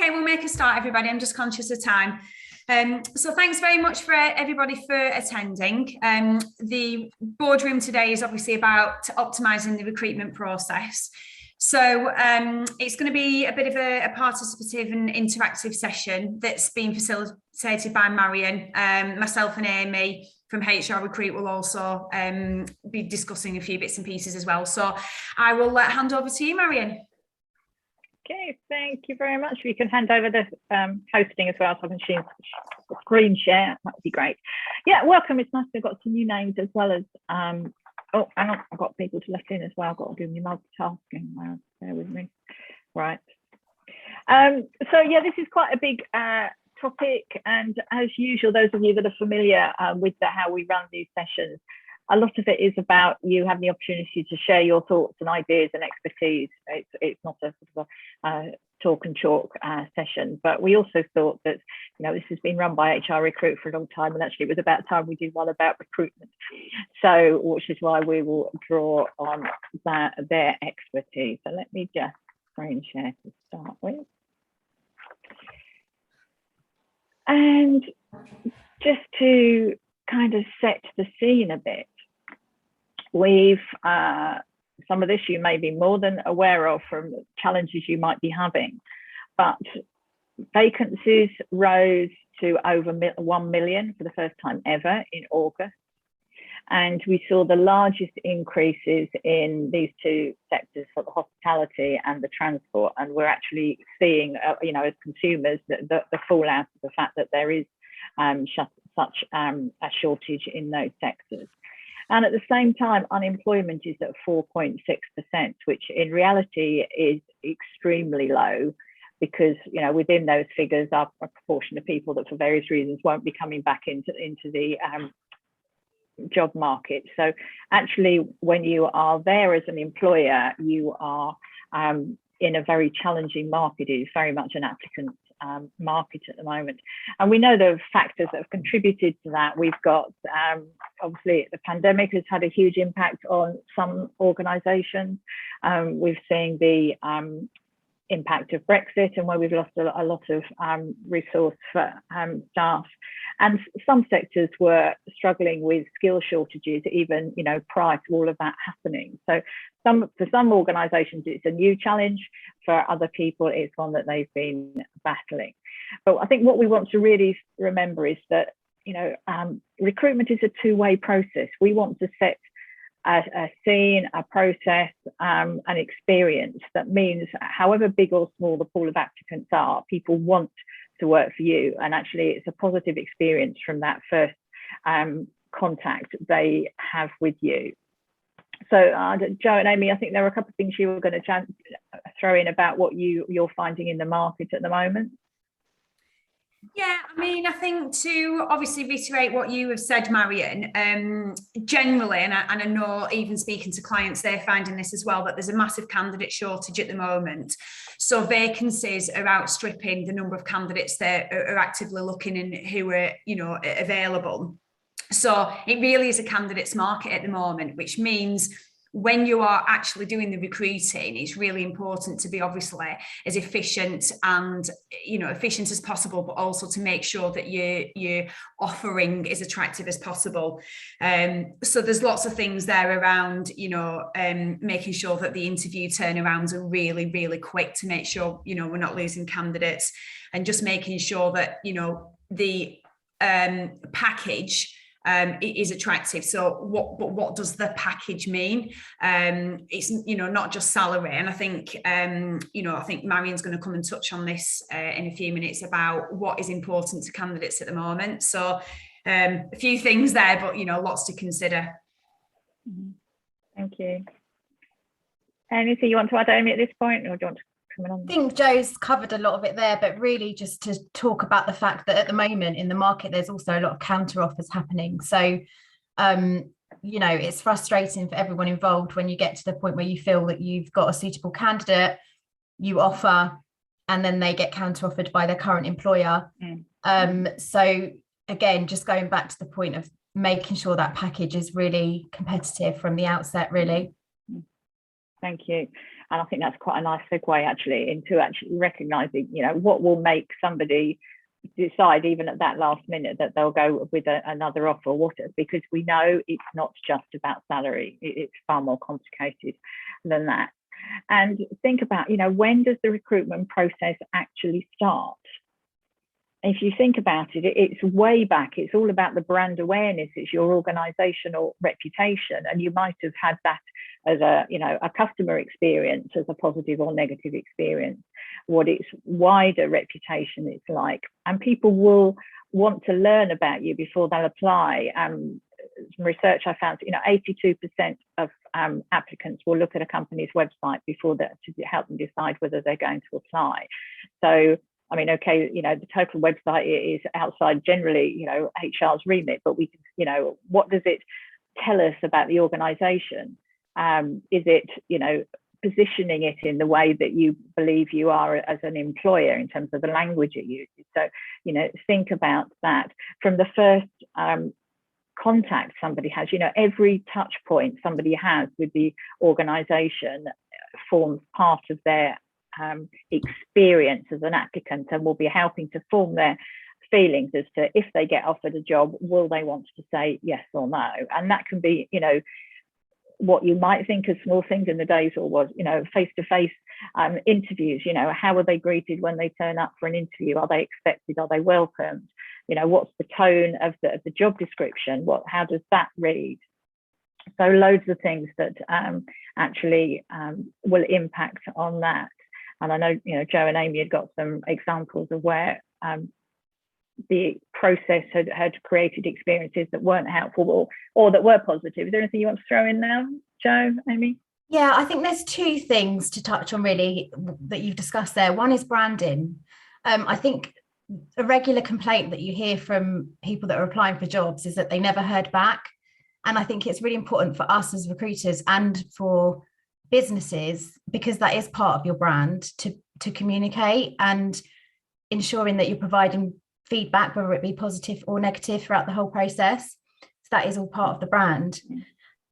Okay, we'll make a start, everybody. I'm just conscious of time. So thanks very much for everybody for attending. The boardroom today is obviously about optimising the recruitment process. So it's going to be a bit of a participative and interactive session that's being facilitated by Marion. Myself and Amy from HR Recruit will also be discussing a few bits and pieces as well. So I will hand over to you, Marion. Okay, thank you very much. We can hand over the hosting as well, so I can screen share. That would be great. Yeah, welcome. It's nice we've got some new names as well as oh, hang on, I've got people to let in as well. I've got to do my multitasking. Bear with me. Right. So yeah, this is quite a big topic, and as usual, those of you that are familiar with how we run these sessions, a lot of it is about you having the opportunity to share your thoughts and ideas and expertise. It's not a sort of a talk and chalk session, but we also thought that, you know, this has been run by HR Recruit for a long time, and actually it was about time we did one about recruitment. So, which is why we will draw on their expertise. So let me just screen share to start with. And just to kind of set the scene a bit, we've some of this you may be more than aware of from challenges you might be having, but vacancies rose to over 1 million for the first time ever in August, and we saw the largest increases in these two sectors, for the hospitality and the transport, and we're actually seeing you know, as consumers, the fallout of the fact that there is such a shortage in those sectors. And at the same time, unemployment is at 4.6%, which in reality is extremely low, because, you know, within those figures are a proportion of people that for various reasons won't be coming back into the job market. So actually, when you are there as an employer, you are in a very challenging market. It is very much an applicant market at the moment, and we know the factors that have contributed to that. We've got obviously the pandemic has had a huge impact on some organisations. We've seen the impact of Brexit, and where we've lost a lot of resource for staff, and some sectors were struggling with skill shortages even, you know, prior to all of that happening. So for some organisations it's a new challenge, for other people it's one that they've been battling. But I think what we want to really remember is that, you know, recruitment is a two-way process. We want to set a scene, a process, an experience that means however big or small the pool of applicants are, people want to work for you, and actually it's a positive experience from that first contact they have with you. So Jo and Amy, I think there were a couple of things you were going to throw in about what you're finding in the market at the moment. Yeah, I mean, I think to obviously reiterate what you have said, Marion, generally, and I know even speaking to clients, they're finding this as well, that there's a massive candidate shortage at the moment. So vacancies are outstripping the number of candidates that are actively looking and who are, you know, available. So it really is a candidates market at the moment, which means when you are actually doing the recruiting, it's really important to be obviously as efficient and, you know, efficient as possible, but also to make sure that your offering is attractive as possible. So there's lots of things there around, you know, making sure that the interview turnarounds are really, really quick to make sure, you know, we're not losing candidates, and just making sure that, you know, the package it is attractive. So what does the package mean? It's, you know, not just salary. And I think, you know, I think Marion's going to come and touch on this in a few minutes about what is important to candidates at the moment. So a few things there, but, you know, lots to consider. Thank you. Anything you want to add, Amy, at this point, or do you want to come on? I think Jo's covered a lot of it there, but really just to talk about the fact that at the moment in the market, there's also a lot of counter offers happening. So, you know, it's frustrating for everyone involved when you get to the point where you feel that you've got a suitable candidate, you offer, and then they get counter offered by their current employer. So again, just going back to the point of making sure that package is really competitive from the outset, really. Thank you. And I think that's quite a nice segue actually into actually recognizing, you know, what will make somebody decide even at that last minute that they'll go with another offer, because we know it's not just about salary, it's far more complicated than that. And think about, you know, when does the recruitment process actually start? If you think about it, it's way back. It's all about the brand awareness. It's your organizational reputation. And you might have had that as a, you know, a customer experience, as a positive or negative experience, what its wider reputation is like. And people will want to learn about you before they'll apply. Some research I found, you know, 82% of applicants will look at a company's website before that to help them decide whether they're going to apply. So, I mean, okay, you know, the total website is outside generally, you know, HR's remit, but we can, you know, what does it tell us about the organization? Is it, you know, positioning it in the way that you believe you are as an employer in terms of the language it uses? So, you know, think about that from the first contact somebody has. You know, every touch point somebody has with the organization forms part of their experience as an applicant, and will be helping to form their feelings as to if they get offered a job, will they want to say yes or no? And that can be, you know, what you might think of small things in the days, or was, you know, face-to-face interviews. You know, how are they greeted when they turn up for an interview? Are they expected? Are they welcomed? You know, what's the tone of the job description? How does that read? So loads of things that actually will impact on that. And I know, you know, Joe and Amy had got some examples of where the process had created experiences that weren't helpful or that were positive. Is there anything you want to throw in now, Joe, Amy? Yeah, I think there's two things to touch on really that you've discussed there. One is branding. I think a regular complaint that you hear from people that are applying for jobs is that they never heard back. And I think it's really important for us as recruiters and for businesses, because that is part of your brand, to communicate and ensuring that you're providing feedback, whether it be positive or negative, throughout the whole process. So that is all part of the brand.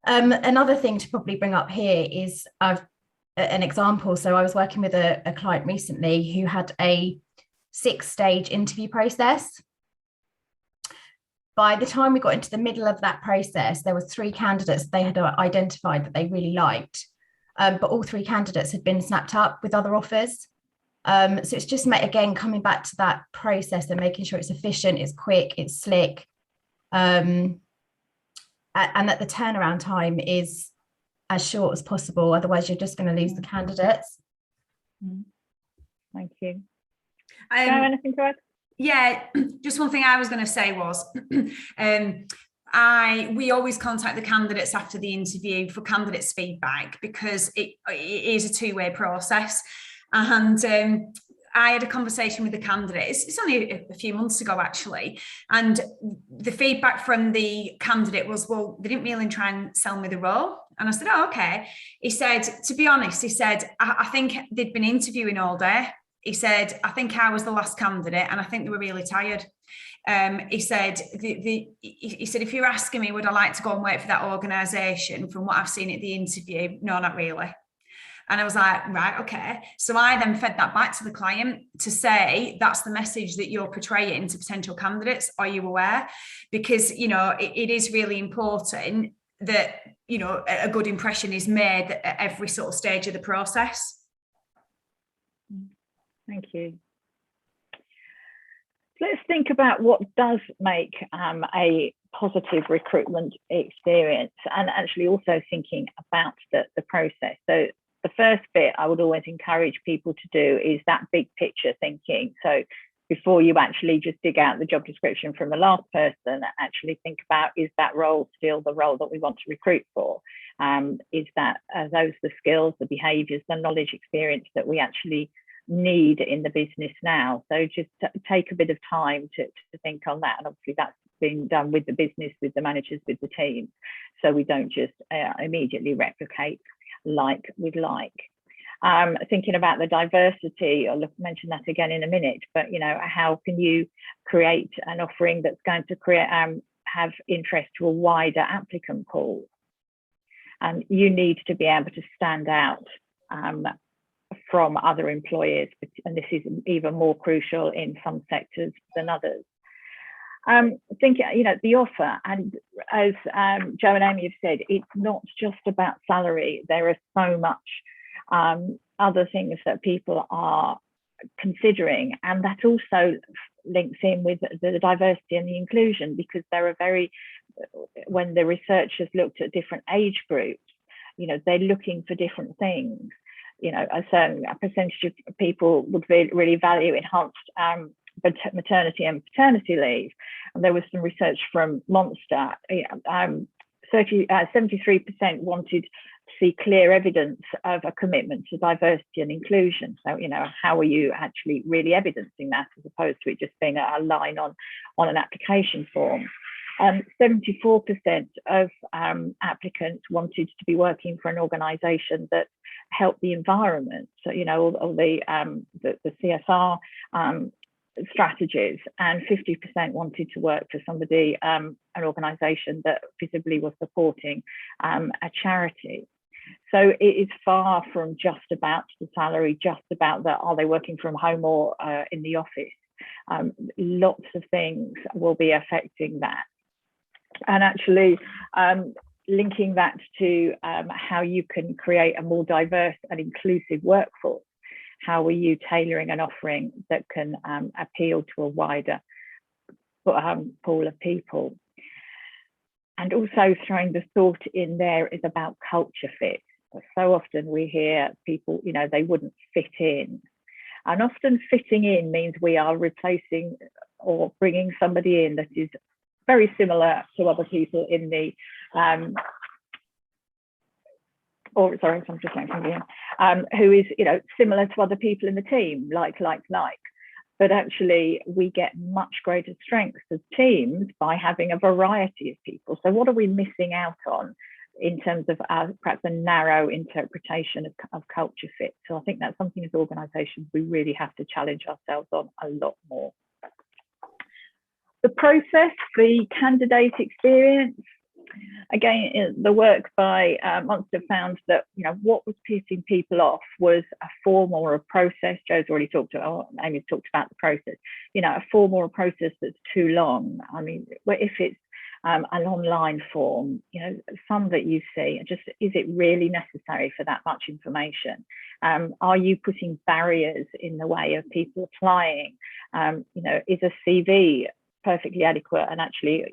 Another thing to probably bring up here is an example. So I was working with a client recently who had a 6-stage interview process. By the time we got into the middle of that process, there were 3 candidates they had identified that they really liked. But all 3 candidates had been snapped up with other offers. So it's just, again, coming back to that process and making sure it's efficient, it's quick, it's slick, and that the turnaround time is as short as possible. Otherwise, you're just going to lose the candidates. Thank you. Anything to add? Yeah, just one thing I was going to say was, we always contact the candidates after the interview for candidates' feedback, because it is a 2-way process. And I had a conversation with the candidate. It's only a few months ago, actually. And the feedback from the candidate was, well, they didn't really try and sell me the role. And I said, oh, okay. He said, to be honest, he said, I think they'd been interviewing all day. He said, I think I was the last candidate, and I think they were really tired. He said, if you're asking me, would I like to go and work for that organisation, from what I've seen at the interview, no, not really. And I was like, right, okay. So I then fed that back to the client to say, that's the message that you're portraying to potential candidates. Are you aware? Because, you know, it is really important that, you know, a good impression is made at every sort of stage of the process. Thank you. Let's think about what does make a positive recruitment experience, and actually also thinking about the process. So the first bit I would always encourage people to do is that big picture thinking. So before you actually just dig out the job description from the last person, actually think about, is that role still the role that we want to recruit for? Is that, are those the skills, the behaviours, the knowledge, experience that we actually need in the business now? So just take a bit of time to think on that. And obviously that's being done with the business, with the managers, with the team. So we don't just immediately replicate like we'd like. Thinking about the diversity, I'll mention that again in a minute, but you know, how can you create an offering that's going to create have interest to a wider applicant pool? And you need to be able to stand out from other employers, and this is even more crucial in some sectors than others. Thinking, the offer, and as Joe and Amy have said, it's not just about salary. There are so much other things that people are considering, and that also links in with the diversity and the inclusion, because there are when the researchers looked at different age groups, they're looking for different things. A certain percentage of people would really value enhanced maternity and paternity leave. And there was some research from Monster. 73% wanted to see clear evidence of a commitment to diversity and inclusion. So, how are you actually really evidencing that, as opposed to it just being a line on an application form? 74% of applicants wanted to be working for an organisation that helped the environment. So, all the CSR strategies, and 50% wanted to work for somebody, an organisation that visibly was supporting a charity. So it is far from just about the salary, just about are they working from home or in the office. Lots of things will be affecting that. And actually linking that to how you can create a more diverse and inclusive workforce. How are you tailoring an offering that can appeal to a wider pool of people? And also throwing the thought in there is about culture fit. So often we hear people, they wouldn't fit in. And often fitting in means we are replacing or bringing somebody in that is very similar to other people in the I'm just saying somebody who is, similar to other people in the team, like. But actually, we get much greater strength as teams by having a variety of people. So what are we missing out on in terms of perhaps a narrow interpretation of culture fit? So I think that's something as organisations we really have to challenge ourselves on a lot more. The process, the candidate experience. Again, the work by Monster found that what was pissing people off was a form or a process. Joe's already Amy's talked about the process. A form or a process that's too long. I mean, if it's an online form, some that you see, just is it really necessary for that much information? Are you putting barriers in the way of people applying? Is a CV perfectly adequate? And actually,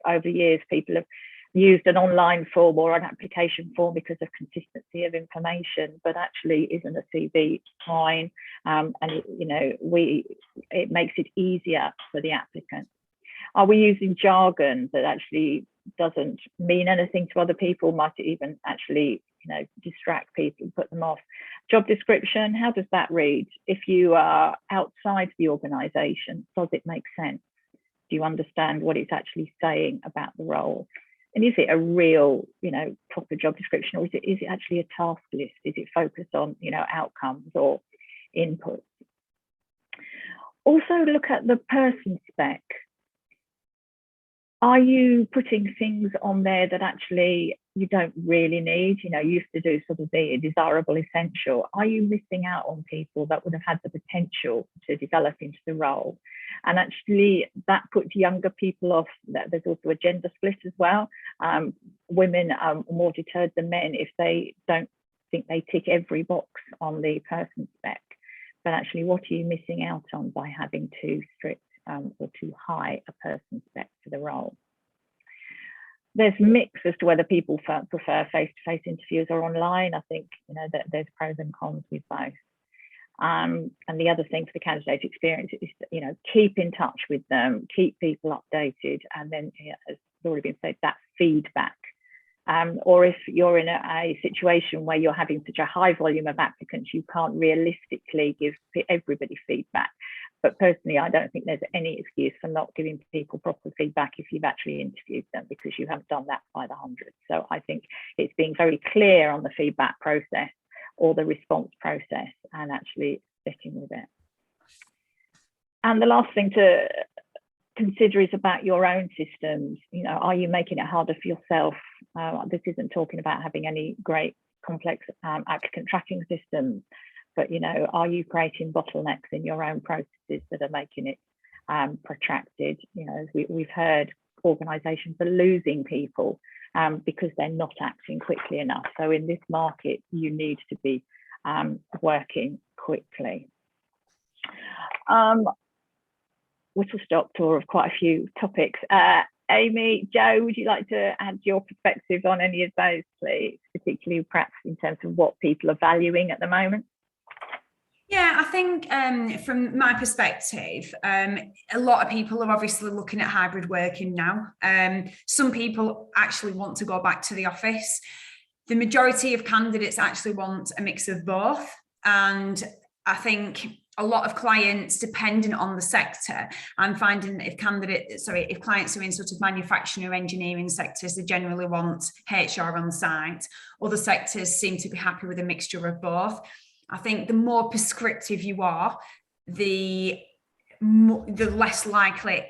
over the years, people have used an online form or an application form because of consistency of information, but actually isn't a CV fine? And it makes it easier for the applicant. Are we using jargon that actually doesn't mean anything to other people, might even actually distract people, put them off? Job description, how does that read? If you are outside the organisation, does it make sense? Do you understand what it's actually saying about the role? And is it a real, proper job description, or is it actually a task list? Is it focused on, outcomes or inputs? Also look at the person spec. Are you putting things on there that actually you don't really need? You used to do sort of the desirable essential. Are you missing out on people that would have had the potential to develop into the role? And actually that puts younger people off. There's also a gender split as well. Women are more deterred than men if they don't think they tick every box on the person spec. But actually, what are you missing out on by having too strict or too high a person spec for the role? There's mix as to whether people prefer face-to-face interviews or online. I think that there's pros and cons with both. And the other thing for the candidate experience is keep in touch with them, keep people updated, and then, as already been said, that feedback. Or if you're in a situation where you're having such a high volume of applicants, you can't realistically give everybody feedback. But personally, I don't think there's any excuse for not giving people proper feedback if you've actually interviewed them, because you haven't done that by the hundreds. So I think it's being very clear on the feedback process or the response process and actually sticking with it. And the last thing to consider is about your own systems. Are you making it harder for yourself? This isn't talking about having any great complex applicant tracking systems, but are you creating bottlenecks in your own processes that are making it protracted? As we've heard, organisations are losing people because they're not acting quickly enough. So in this market, you need to be working quickly. Whistle-stop tour of quite a few topics. Amy, Joe, would you like to add your perspective on any of those, please, particularly perhaps in terms of what people are valuing at the moment? Yeah, I think from my perspective, a lot of people are obviously looking at hybrid working now. Some people actually want to go back to the office. The majority of candidates actually want a mix of both. And I think a lot of clients, depending on the sector, I'm finding that if clients are in sort of manufacturing or engineering sectors, they generally want HR on site. Other sectors seem to be happy with a mixture of both. I think the more prescriptive you are, the more likely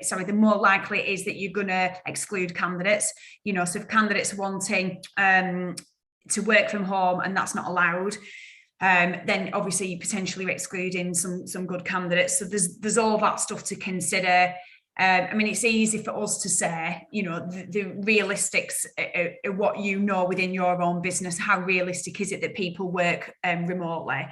it is that you're going to exclude candidates. So if candidates are wanting to work from home and that's not allowed, then obviously you're potentially excluding some good candidates. So there's all that stuff to consider. It's easy for us to say, the realistics are what within your own business. How realistic is it that people work remotely?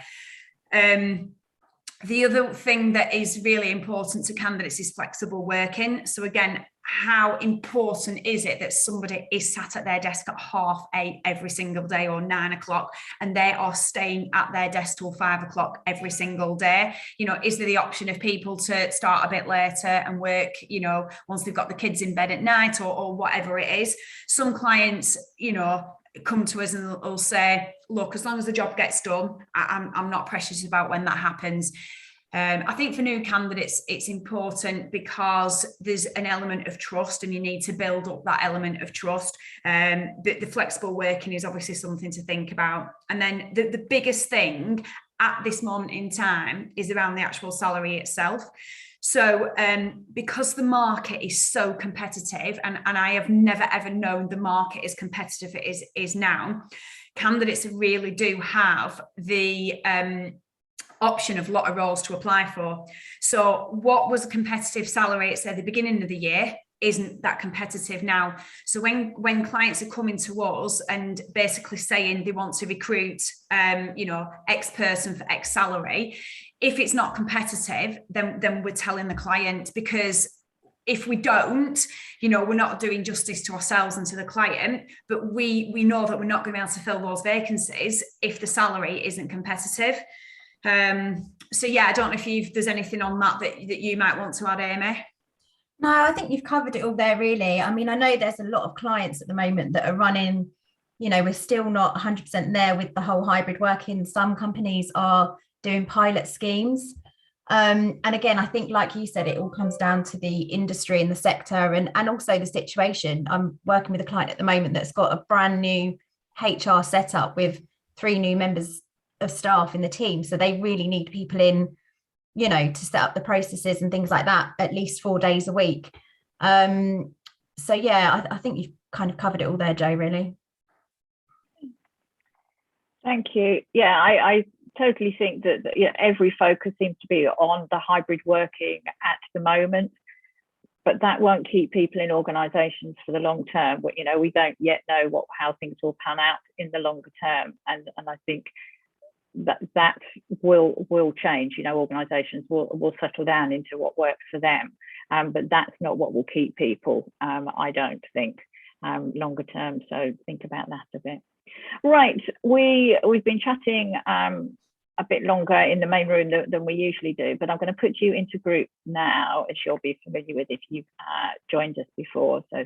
The other thing that is really important to candidates is flexible working. So again, how important is it that somebody is sat at their desk at 8:30 every single day, or 9 o'clock, and they are staying at their desk till 5 o'clock every single day? Is there the option of people to start a bit later and work, once they've got the kids in bed at night, or whatever it is? Some clients, come to us and they'll say, look, as long as the job gets done, I'm not precious about when that happens. I think for new candidates, it's important because there's an element of trust and you need to build up that element of trust. But the flexible working is obviously something to think about. And then the biggest thing at this moment in time is around the actual salary itself. So because the market is so competitive, and I have never ever known the market as competitive it is now, candidates really do have the option of a lot of roles to apply for. So what was a competitive salary at, say, the beginning of the year isn't that competitive now. So when clients are coming to us and basically saying they want to recruit X person for X salary, if it's not competitive, then we're telling the client, because if we don't, we're not doing justice to ourselves and to the client, but we know that we're not going to be able to fill those vacancies if the salary isn't competitive. So yeah, I don't know if there's anything on that you might want to add, Amy. No, I think you've covered it all there, really. I know there's a lot of clients at the moment that are running, we're still not 100% there with the whole hybrid working. Some companies are doing pilot schemes. And again, I think, like you said, it all comes down to the industry and the sector and also the situation. I'm working with a client at the moment that's got a brand new HR setup with 3 new members of staff in the team. So they really need people in, to set up the processes and things like that, at least 4 days a week. So yeah, I think you've kind of covered it all there, Joe, really. Thank you. Yeah, I totally think that every focus seems to be on the hybrid working at the moment, but that won't keep people in organisations for the long term. We don't yet know how things will pan out in the longer term, and I think that will change. Organisations will settle down into what works for them, but that's not what will keep people, I don't think, longer term. So think about that a bit. Right, we've been chatting a bit longer in the main room than we usually do, but I'm going to put you into groups now, as you'll be familiar with if you've joined us before. So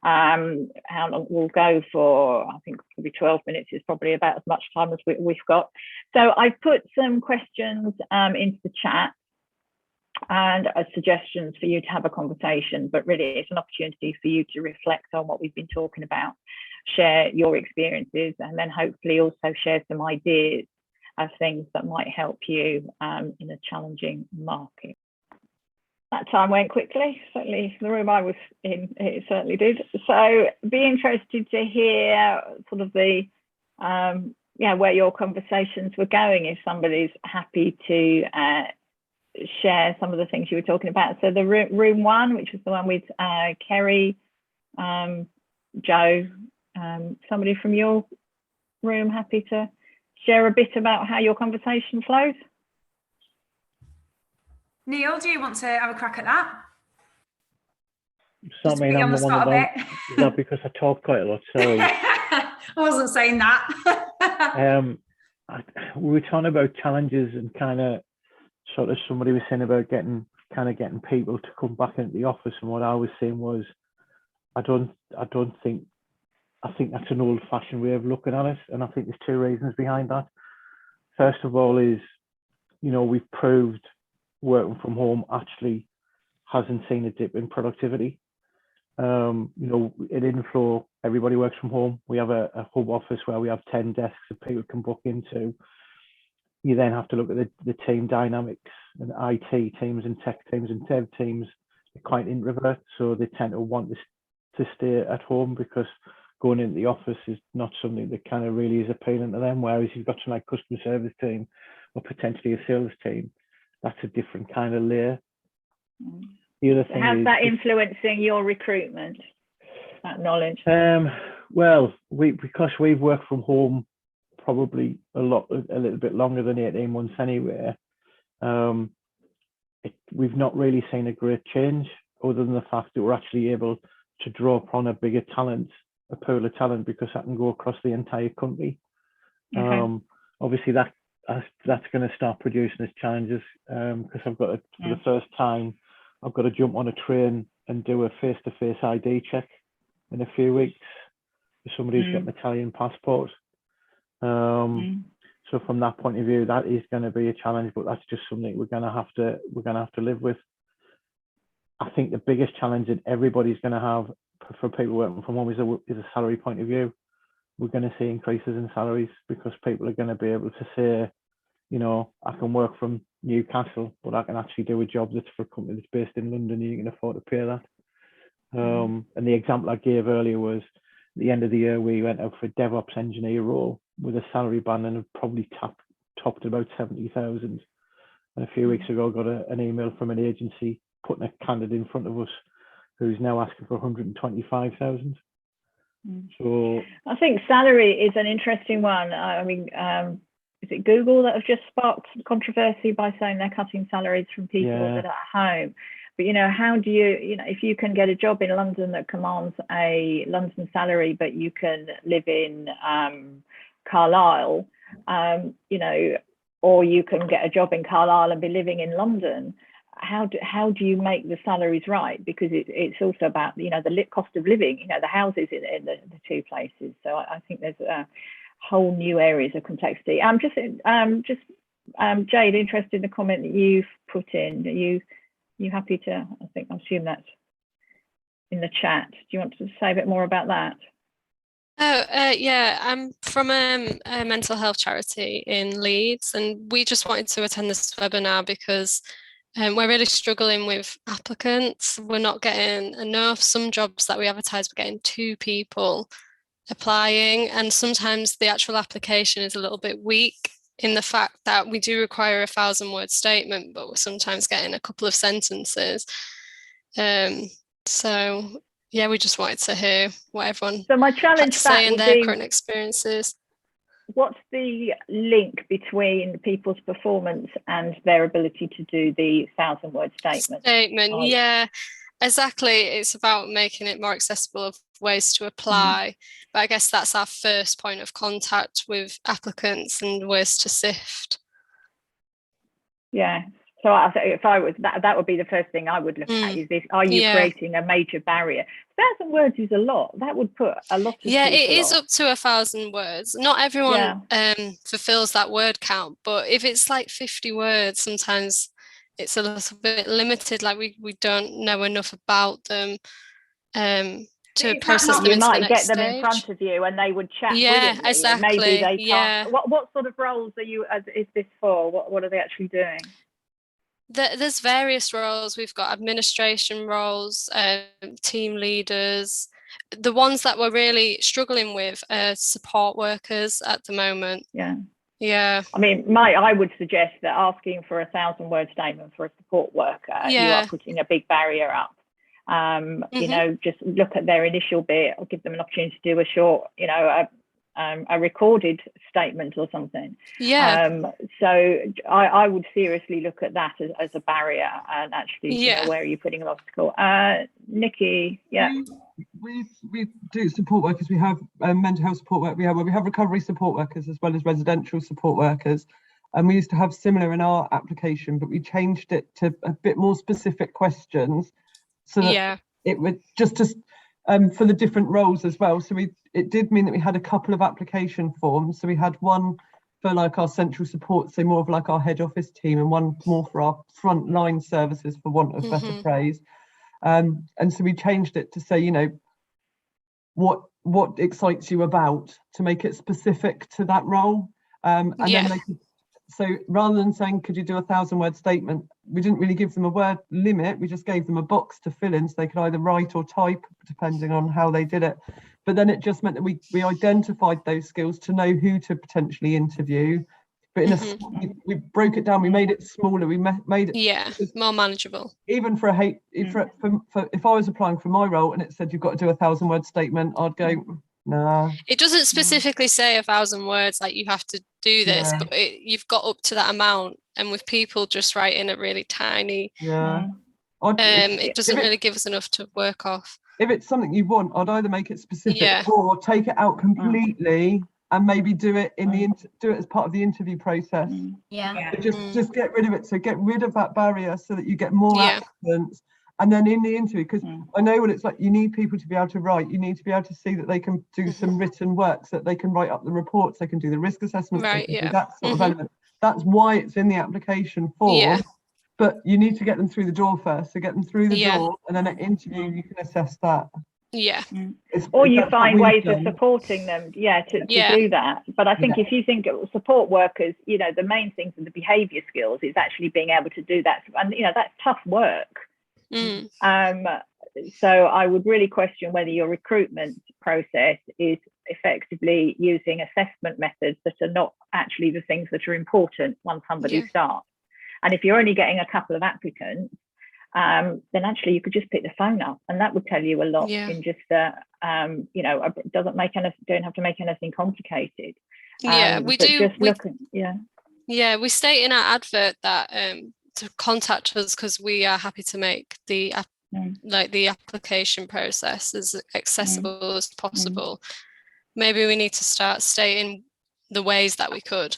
how long we'll go for? I think probably 12 minutes is probably about as much time as we've got. So I've put some questions into the chat and suggestions for you to have a conversation, but really it's an opportunity for you to reflect on what we've been talking about, share your experiences, and then hopefully also share some ideas of things that might help you in a challenging market. That time went quickly, certainly the room I was in, it certainly did. So be interested to hear sort of the where your conversations were going, if somebody's happy to share some of the things you were talking about. So the room one, which was the one with Kerry, Joe, somebody from your room happy to share a bit about how your conversation flowed? Neil, do you want to have a crack at that? It's not me, I'm the one that don't. Is that because I talk quite a lot? Sorry. I wasn't saying that. We were talking about challenges and kind of sort of somebody was saying about getting people to come back into the office, and what I was saying was I think that's an old-fashioned way of looking at it, and I think there's two reasons behind that. First of all is, we've proved working from home actually hasn't seen a dip in productivity. At Inflow, everybody works from home. We have a hub office where we have 10 desks that people can book into. You then have to look at the team dynamics, and IT teams and tech teams and dev teams are quite introvert, so they tend to want to stay at home because going into the office is not something that kind of really is appealing to them. Whereas you've got some like customer service team or potentially a sales team, that's a different kind of layer. The other thing how's that influencing your recruitment, that knowledge? Well, because we've worked from home probably a little bit longer than 18 months anyway, we've not really seen a great change, other than the fact that we're actually able to draw upon a bigger talent, a pool of talent, because that can go across the entire country. Okay. Obviously that's going to start producing its challenges, because I've got for the first time I've got to jump on a train and do a face-to-face ID check in a few weeks for somebody who's got an Italian passport. So from that point of view, that is going to be a challenge, but that's just something we're going to have to live with. I think the biggest challenge that everybody's going to have for people working from home is a salary point of view. We're going to see increases in salaries because people are going to be able to say, I can work from Newcastle, but I can actually do a job that's for a company that's based in London, and you can afford to pay that. And the example I gave earlier was at the end of the year, we went out for a DevOps engineer role with a salary band and probably topped about 70,000. And a few weeks ago, I got an email from an agency putting a candidate in front of us who's now asking for 125,000. So I think salary is an interesting one. I mean, is it Google that have just sparked controversy by saying they're cutting salaries from people that are at home? But how do you, if you can get a job in London that commands a London salary, but you can live in Carlisle, or you can get a job in Carlisle and be living in London, how do you make the salaries right? Because it's also about the cost of living, the houses in the two places. So I think there's whole new areas of complexity. I'm just Jade, interested in the comment that you've put in. Are you happy to? I assume that's in the chat. Do you want to say a bit more about that? Yeah, I'm from a mental health charity in Leeds, and we just wanted to attend this webinar because we're really struggling with applicants. We're not getting enough. Some jobs that we advertise, we're getting 2 people applying, and sometimes the actual application is a little bit weak in the fact that we do require a 1,000-word statement, but we're sometimes getting a couple of sentences. So yeah, we just wanted to hear what everyone my challenge had to say in would their be, current experiences. What's the link between people's performance and their ability to do the 1,000-word statement? Yeah, exactly. It's about making it more accessible of ways to apply. But I guess that's our first point of contact with applicants and ways to sift. Yeah. So if I was that would be the first thing I would look at. Is this? Are you creating a major barrier? 1,000 words is a lot. That would put a lot of people it is off. up to 1,000 words. Not everyone fulfills that word count, but if it's like 50 words, sometimes it's a little bit limited. Like we don't know enough about them to process them you into might the next get them in stage. front of you and they would chat Yeah, brilliantly. exactly. Maybe they can't. What sort of roles is this for? What are they actually doing? There's various roles. We've got administration roles, team leaders, the ones that we're really struggling with are support workers at the moment. Yeah. I mean, I would suggest that asking for 1,000-word statement for a support worker, you are putting a big barrier up. You know, just look at their initial bit, or give them an opportunity to do a short, you know, a recorded statement or something. So I would seriously look at that as a barrier, and actually, you know, where are you putting an obstacle? Nikki, we do support workers. We have mental health support work. We have recovery support workers as well as residential support workers. And we used to have similar in our application, but we changed it to a bit more specific questions, so that it would just for the different roles as well. So it did mean that we had a couple of application forms. So we had one for like our central support, so more of like our head office team, and one more for our frontline services, for want of better phrase. And so we changed it to say, you know, what excites you about, to make it specific to that role. And then they could, so rather than saying, could you do 1,000-word statement, we didn't really give them a word limit. We just gave them a box to fill in, so they could either write or type, depending on how they did it. But then it just meant that we identified those skills to know who to potentially interview. But we broke it down. We made it smaller. We made it more manageable. Even for if I was applying for my role and it said you've got to do 1,000-word statement, I'd go, nah. It doesn't specifically say 1,000 words, like you have to do this, but you've got up to that amount. And with people just writing a really tiny, it doesn't really give us enough to work off. If it's something you want, I'd either make it specific or take it out completely. And maybe do it as part of the interview process. Just get rid of it. So get rid of that barrier, so that you get more applicants. And then in the interview, because I know what it's like, you need people to be able to write. You need to be able to see that they can do some written work, so that they can write up the reports, they can do the risk assessments, they can do that sort of element. That's why it's in the application form. But you need to get them through the door first. So get them through the door, and then at interview you can assess that. Or you find ways of supporting them to do that. But I think if you think of support workers, you know, the main thing for the behavior skills is actually being able to do that, and you know, that's tough work. So I would really question whether your recruitment process is effectively using assessment methods that are not actually the things that are important once somebody starts. And if you're only getting a couple of applicants, then actually you could just pick the phone up, and that would tell you a lot in just you know, it don't have to make anything complicated. We do. We state in our advert that to contact us, because we are happy to make the the application process as accessible as possible. Maybe we need to start stating the ways that we could.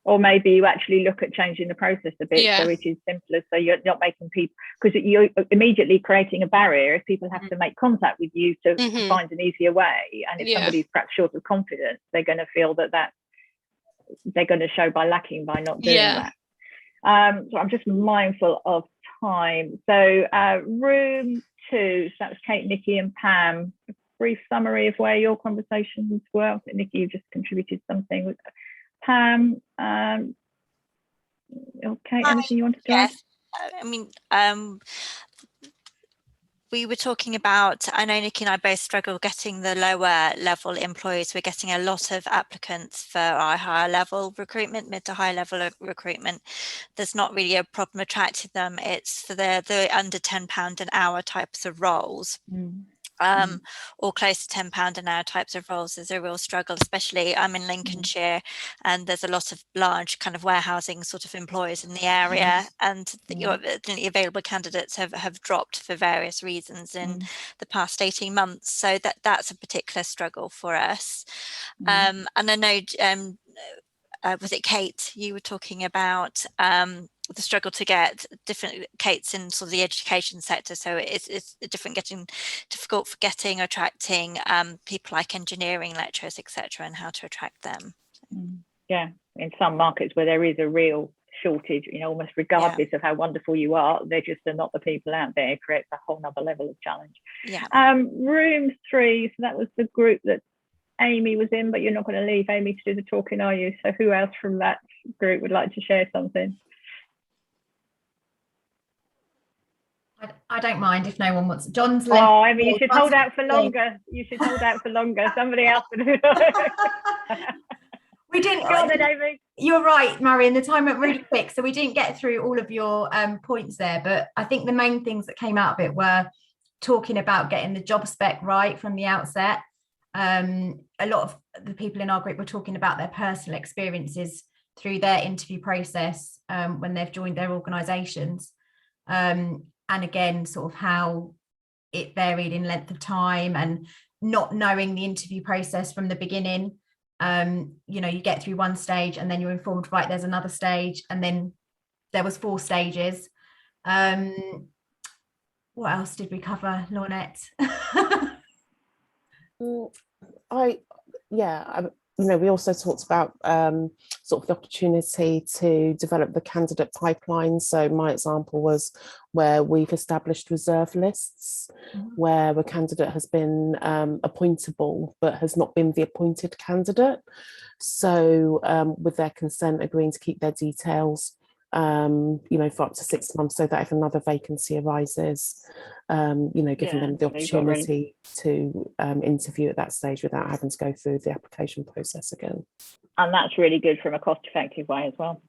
Or maybe you actually look at changing the process a bit, so it is simpler, so you're not making people, because you're immediately creating a barrier if people have to make contact with you to find an easier way. And if somebody's perhaps short of confidence, they're going to feel that they're going to show by not doing that. So I'm just mindful of time. So room 2, so that was Kate, Nikki and Pam. A brief summary of where your conversations were. Nikki, you just contributed something with Pam. Okay, anything you wanted to add? I mean, we were talking about, I know Nikki and I both struggle getting the lower level employees. We're getting a lot of applicants for our higher level recruitment, mid to high level recruitment. There's not really a problem attracting them. It's for the under £10 an hour types of roles. Or close to £10 an hour types of roles is a real struggle, especially I'm in Lincolnshire, and there's a lot of large kind of warehousing sort of employers in the area, and the available candidates have dropped for various reasons in the past 18 months. So that's a particular struggle for us. And I know, was it Kate, you were talking about the struggle to get different Kate's in sort of the education sector, so it's difficult for attracting people like engineering lecturers, etc., and how to attract them. In some markets where there is a real shortage, you know, almost regardless of how wonderful you are, there just are not the people out there. It creates a whole nother level of challenge. Room 3, so that was the group that Amy was in, but you're not going to leave Amy to do the talking, are you? So who else from that group would like to share something? I don't mind if no one wants. John's left. Oh, I mean, you should hold out for longer. You should hold out for longer. Somebody else. We didn't. Go on then, Amy. You're right, Marion. The time went really quick, so we didn't get through all of your points there. But I think the main things that came out of it were talking about getting the job spec right from the outset. A lot of the people in our group were talking about their personal experiences through their interview process when they've joined their organisations, and again, sort of how it varied in length of time and not knowing the interview process from the beginning. You know, you get through one stage and then you're informed, right, there's another stage, and then there was 4 stages. What else did we cover, Lornette? You know, we also talked about sort of the opportunity to develop the candidate pipeline. So my example was where we've established reserve lists, where a candidate has been appointable but has not been the appointed candidate. So with their consent, agreeing to keep their details, you know, for up to 6 months, so that if another vacancy arises, you know, giving them the opportunity to interview at that stage without having to go through the application process again. And that's really good from a cost-effective way as well.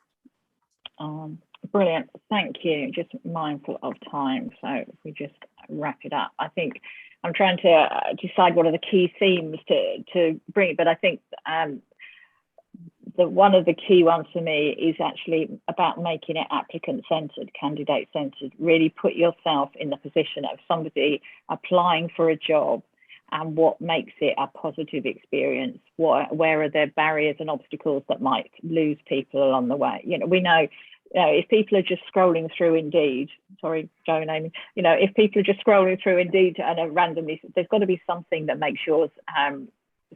Brilliant, thank you. Just mindful of time, so if we just wrap it up. I think I'm trying to decide what are the key themes to bring, but I think one of the key ones for me is actually about making it applicant-centred, candidate-centred. Really put yourself in the position of somebody applying for a job and what makes it a positive experience. Where are there barriers and obstacles that might lose people along the way? You know, we know, you know, if people are just scrolling through Indeed, sorry, Joe and Amy, you know, if people are just scrolling through Indeed and are randomly, there's got to be something that makes yours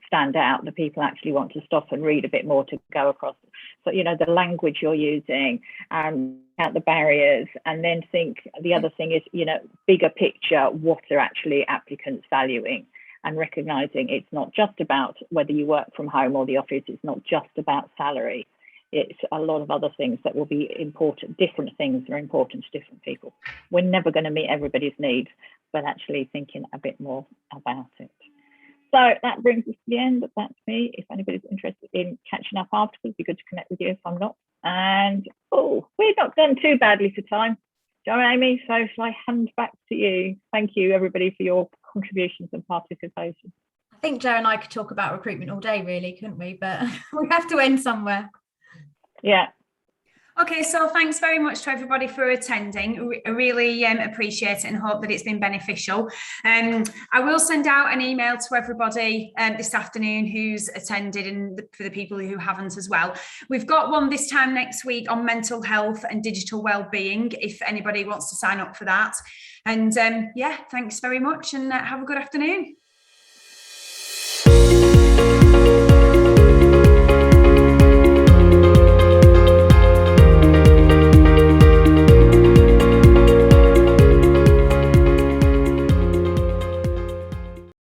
stand out, that people actually want to stop and read a bit more to go across. So, you know, the language you're using, out the barriers, and then think the other thing is, you know, bigger picture, what are actually applicants valuing, and recognizing it's not just about whether you work from home or the office, it's not just about salary. It's a lot of other things that will be important. Different things are important to different people. We're never going to meet everybody's needs, but actually thinking a bit more about it. So that brings us to the end. That's me. If anybody's interested in catching up afterwards, it'd be good to connect with you if I'm not. And we've not done too badly for time, Joe and Amy. So shall I hand back to you? Thank you, everybody, for your contributions and participation. I think Joe and I could talk about recruitment all day, really, couldn't we? But we have to end somewhere. Yeah. Okay, so thanks very much to everybody for attending. I really appreciate it and hope that it's been beneficial. I will send out an email to everybody this afternoon who's attended, and for the people who haven't as well. We've got one this time next week on mental health and digital well-being, if anybody wants to sign up for that. And yeah, thanks very much and have a good afternoon.